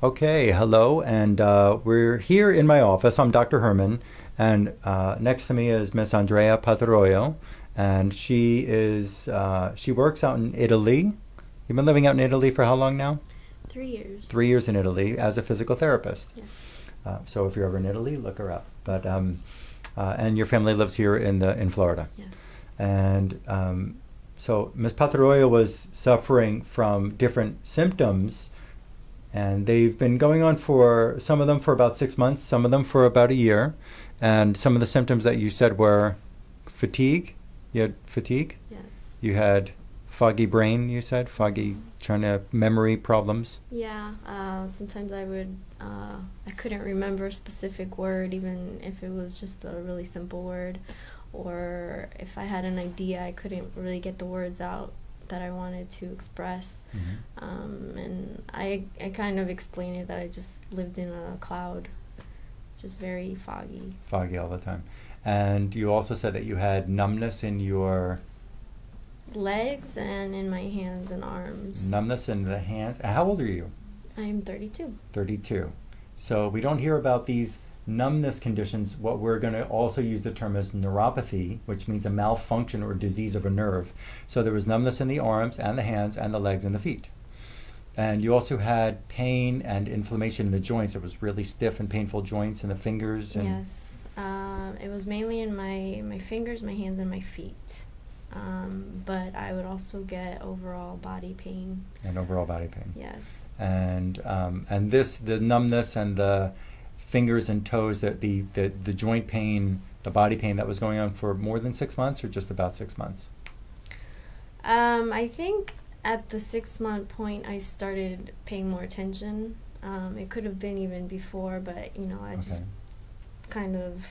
Okay, hello, and we're here in my office. I'm Dr. Herman, and next to me is Miss Andrea Patarroyo, and she works out in Italy. You've been living out in Italy for how long now? 3 years. 3 years in Italy as a physical therapist. Yes. So if you're ever in Italy, look her up. But and your family lives here in Florida. Yes. And so Ms. Patarroyo was suffering from different symptoms, and they've been going on for some of them for about 6 months, some of them for about a year. And some of the symptoms that you said were fatigue. You had fatigue. Yes. You had foggy brain. You said foggy, trying to memory problems. Yeah. Sometimes I couldn't remember a specific word, even if it was just a really simple word, or if I had an idea, I couldn't really get the words out that I wanted to express. Mm-hmm. And I kind of explained it that I just lived in a cloud, just very foggy. Foggy all the time. And you also said that you had numbness in your Legs and in my hands and arms. numbness in the hands. How old are you? I'm 32. 32. So we don't hear about these numbness conditions. What we're going to also use the term as neuropathy, which means a malfunction or disease of a nerve. So there was numbness in the arms and the hands and the legs and the feet. And you also had pain and inflammation in the joints. It was really stiff and painful joints in the fingers. And Yes. It was mainly in my fingers, my hands, and my feet. But I would also get overall body pain. and overall body pain. Yes. And the numbness and the fingers and toes, the joint pain, the body pain, that was going on for more than 6 months or just about 6 months? I think at the 6-month point I started paying more attention. It could have been even before, but I just kind of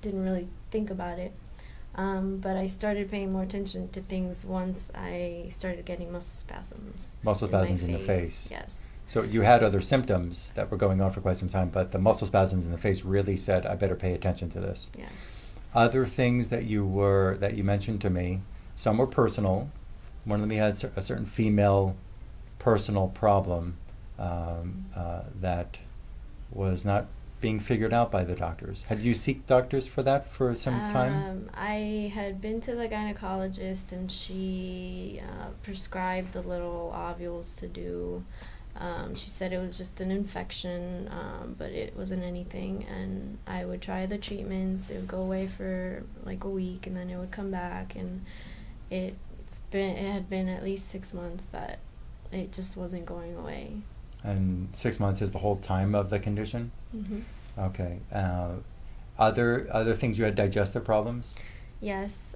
didn't really think about it. But I started paying more attention to things once I started getting muscle spasms. Muscle spasms in the face. Yes. So you had other symptoms that were going on for quite some time, but the muscle spasms in the face really said, I better pay attention to this. Yes. Other things that you mentioned to me, some were personal. One of them, you had a certain female personal problem that was not being figured out by the doctors. Had you seek doctors for that for some time? I had been to the gynecologist, and she prescribed the little ovules to do. She said it was just an infection, but it wasn't anything, and I would try the treatments. It would go away for like a week, and then it would come back, and it had been at least 6 months that it just wasn't going away. And 6 months is the whole time of the condition? Mm-hmm. Okay. Other things, you had digestive problems? Yes.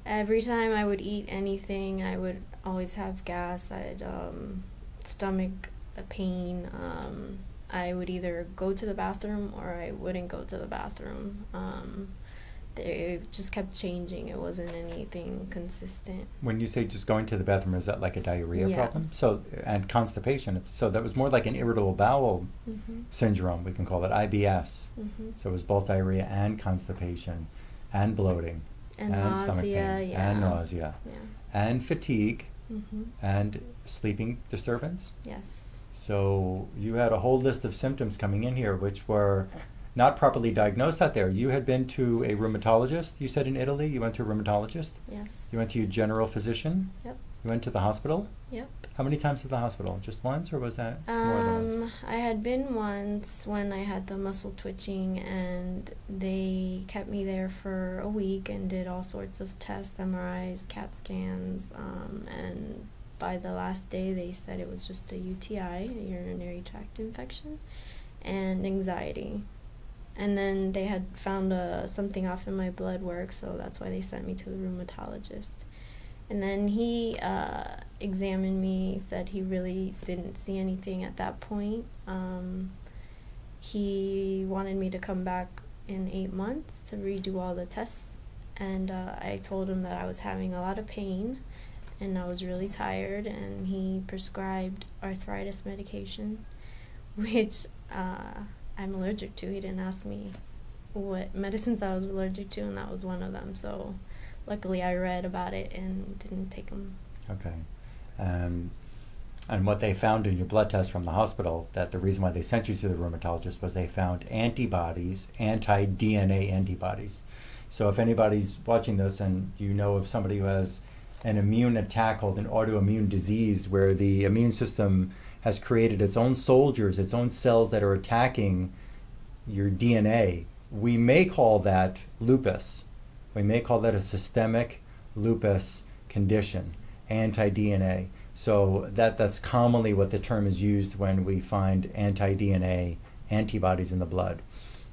Every time I would eat anything, I would always have gas. I had stomach pain. I would either go to the bathroom or I wouldn't go to the bathroom. It just kept changing. It wasn't anything consistent. When you say just going to the bathroom, is that like a diarrhea Yeah. problem? So, and constipation. So that was more like an irritable bowel Mm-hmm. syndrome. We can call it IBS. Mm-hmm. So it was both diarrhea and constipation and bloating And stomach nausea, pain yeah. and nausea Yeah. and fatigue Mm-hmm. and sleeping disturbance. Yes. So you had a whole list of symptoms coming in here which were not properly diagnosed out there. You had been to a rheumatologist, you said, in Italy. You went to a rheumatologist. Yes. You went to your general physician. Yep. You went to the hospital. Yep. How many times to the hospital? Just once, or was that more than once? I had been once when I had the muscle twitching, and they kept me there for a week and did all sorts of tests, MRIs, CAT scans, and by the last day they said it was just a UTI, a urinary tract infection, and anxiety. And then they had found something off in my blood work, so that's why they sent me to the rheumatologist. And then he examined me, said he really didn't see anything at that point. He wanted me to come back in 8 months to redo all the tests. And I told him that I was having a lot of pain and I was really tired, and he prescribed arthritis medication, which I'm allergic to. He didn't ask me what medicines I was allergic to, and that was one of them. So luckily I read about it and didn't take them. Okay. And what they found in your blood test from the hospital, that the reason why they sent you to the rheumatologist was they found antibodies, anti-DNA antibodies. So if anybody's watching this and you know of somebody who has an immune attack called an autoimmune disease, where the immune system has created its own soldiers, its own cells that are attacking your DNA, we may call that lupus. We may call that a systemic lupus condition, anti-DNA. So that's commonly what the term is used when we find anti-DNA antibodies in the blood.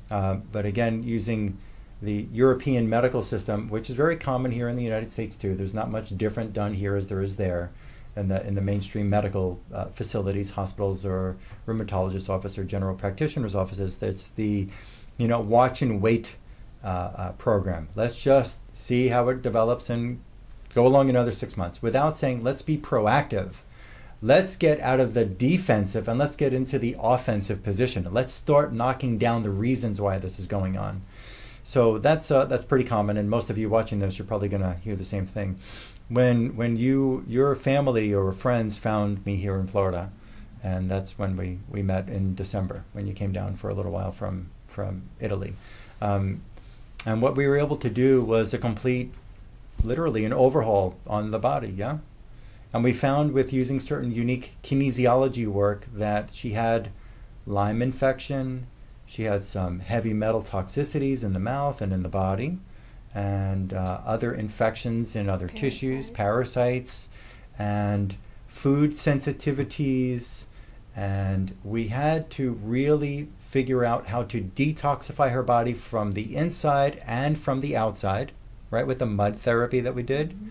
But again, using the European medical system, which is very common here in the United States too. There's not much different done here as there is there in the mainstream medical facilities, hospitals, or rheumatologist office or general practitioner's offices. That's the, watch and wait program. Let's just see how it develops and go along another 6 months, without saying, let's be proactive. Let's get out of the defensive and let's get into the offensive position. Let's start knocking down the reasons why this is going on. So that's pretty common, and most of you watching this, you're probably going to hear the same thing. When your family or friends found me here in Florida, and that's when we met in December, when you came down for a little while from Italy. And what we were able to do was a complete, literally an overhaul on the body, yeah? And we found with using certain unique kinesiology work that she had Lyme infection, she had some heavy metal toxicities in the mouth and in the body, and other infections in other tissues, parasites, and food sensitivities. And we had to really figure out how to detoxify her body from the inside and from the outside, right, with the mud therapy that we did. Mm-hmm.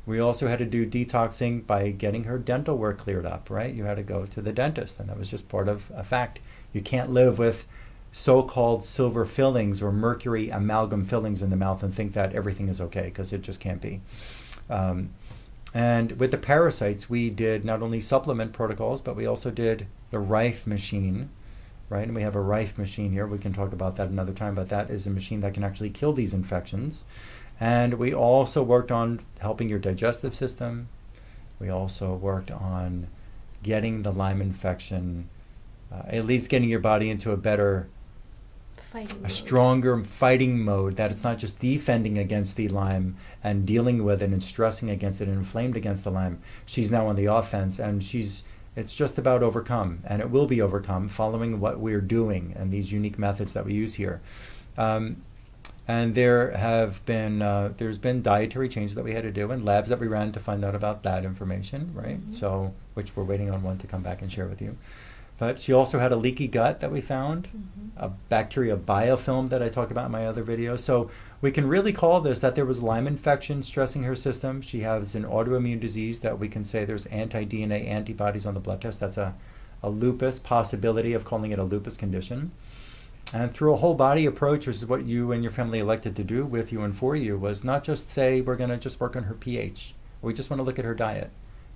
We also had to do detoxing by getting her dental work cleared up, right? You had to go to the dentist, and that was just part of a fact. You can't live with so-called silver fillings or mercury amalgam fillings in the mouth and think that everything is okay, because it just can't be. And with the parasites, we did not only supplement protocols, but we also did the Rife machine, right? And we have a Rife machine here. We can talk about that another time, but that is a machine that can actually kill these infections. And we also worked on helping your digestive system. We also worked on getting the Lyme infection, at least getting your body into a better, stronger fighting mode, that it's not just defending against the Lyme and dealing with it and stressing against it and inflamed against the Lyme. She's now on the offense, and it's just about overcome, and it will be overcome following what we're doing and these unique methods that we use here. And there's been dietary changes that we had to do and labs that we ran to find out about that information, right? Mm-hmm. So, which we're waiting on one to come back and share with you. But she also had a leaky gut that we found, mm-hmm. a bacteria biofilm that I talk about in my other videos. So we can really call this that there was Lyme infection stressing her system. She has an autoimmune disease that we can say there's anti-DNA antibodies on the blood test. That's a lupus, possibility of calling it a lupus condition. And through a whole body approach, which is what you and your family elected to do with you and for you, was not just say we're going to just work on her pH. We just want to look at her diet.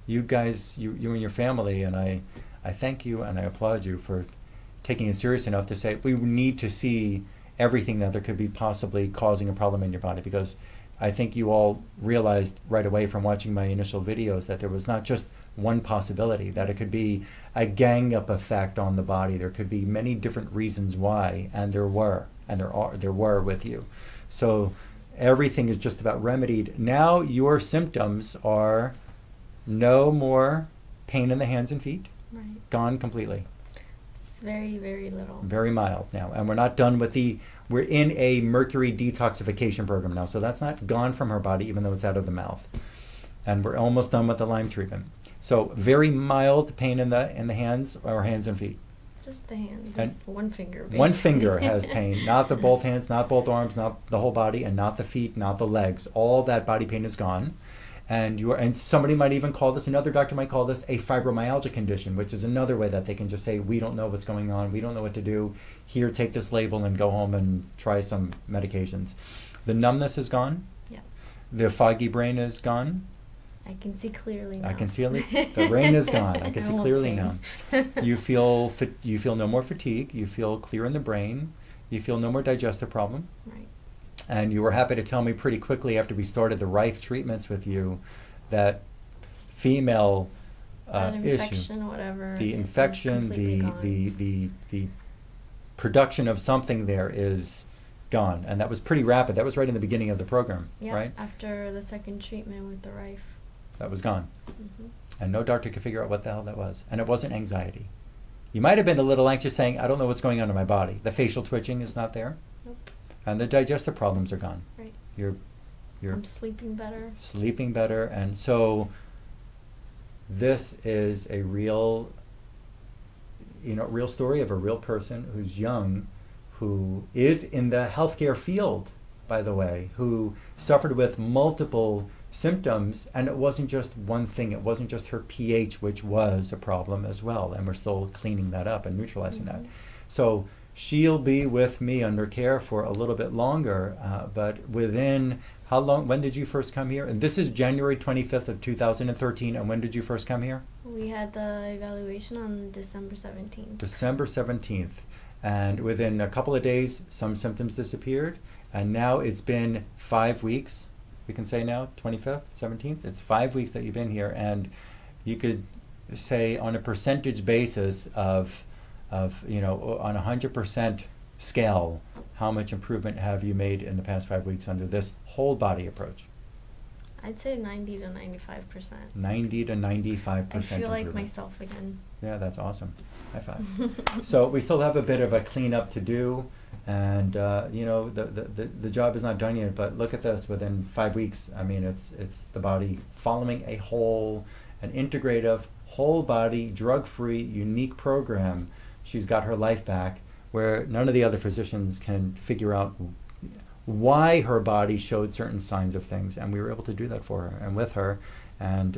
You guys, you and your family, and I thank you and I applaud you for taking it serious enough to say we need to see everything that there could be possibly causing a problem in your body, because I think you all realized right away from watching my initial videos that there was not just one possibility, that it could be a gang up effect on the body. There could be many different reasons why, and there were with you. So everything is just about remedied. Now your symptoms are no more pain in the hands and feet. Right. Gone completely. It's very, very little. Very mild now. And we're not done with we're in a mercury detoxification program now. So that's not gone from her body, even though it's out of the mouth. And we're almost done with the Lyme treatment. So very mild pain in the hands or hands and feet. Just the hand, just one finger. Basically. One finger has pain, not the both hands, not both arms, not the whole body, and not the feet, not the legs. All that body pain is gone. And somebody might even call this, another doctor might call this a fibromyalgia condition, which is another way that they can just say, we don't know what's going on, we don't know what to do. Here, take this label and go home and try some medications. The numbness is gone. Yeah. The foggy brain is gone. I can see clearly now. I can see the brain is gone. I can see clearly now. You feel no more fatigue. You feel clear in the brain. You feel no more digestive problem. Right. And you were happy to tell me pretty quickly after we started the Rife treatments with you that female that issue. infection, whatever. The it was infection, completely gone. the production of something there is gone, and that was pretty rapid. That was right in the beginning of the program, Yeah, right? after the second treatment with the Rife. That was gone, Hmm. and no doctor could figure out what the hell that was, and it wasn't anxiety. You might have been a little anxious, saying, "I don't know what's going on in my body." The facial twitching is not there, Nope. and the digestive problems are gone. Right. You're I'm sleeping better. sleeping better, and so this is a real, real story of a real person who's young, who is in the healthcare field, by the way, who suffered with multiple symptoms, and it wasn't just one thing. It wasn't just her pH, which was a problem as well, and we're still cleaning that up and neutralizing that. So she'll be with me under care for a little bit longer, but within how long? When did you first come here? And this is January 25th of 2013. And when did you first come here? We had the evaluation on December 17th. December 17th. And within a couple of days, some symptoms disappeared. And now it's been 5 weeks. We can say now, 25th, 17th. It's 5 weeks that you've been here. And you could say on a percentage basis of on a 100% scale, how much improvement have you made in the past 5 weeks under this whole body approach? I'd say 90 to 95%. 90 to 95%. I feel like improvement. myself again. Yeah, that's awesome. High five. So we still have a bit of a cleanup to do, and the job is not done yet. But look at this: within 5 weeks, I mean, it's the body following an integrative, whole body, drug-free, unique program. She's got her life back, where none of the other physicians can figure out why her body showed certain signs of things, and we were able to do that for her and with her, and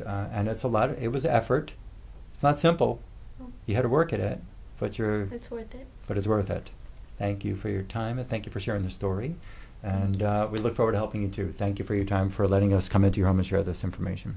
it's it was effort. It's not simple. You had to work at it, but it's worth it. But it's worth it. Thank you for your time, and thank you for sharing the story, and we look forward to helping you too. Thank you for your time, for letting us come into your home and share this information.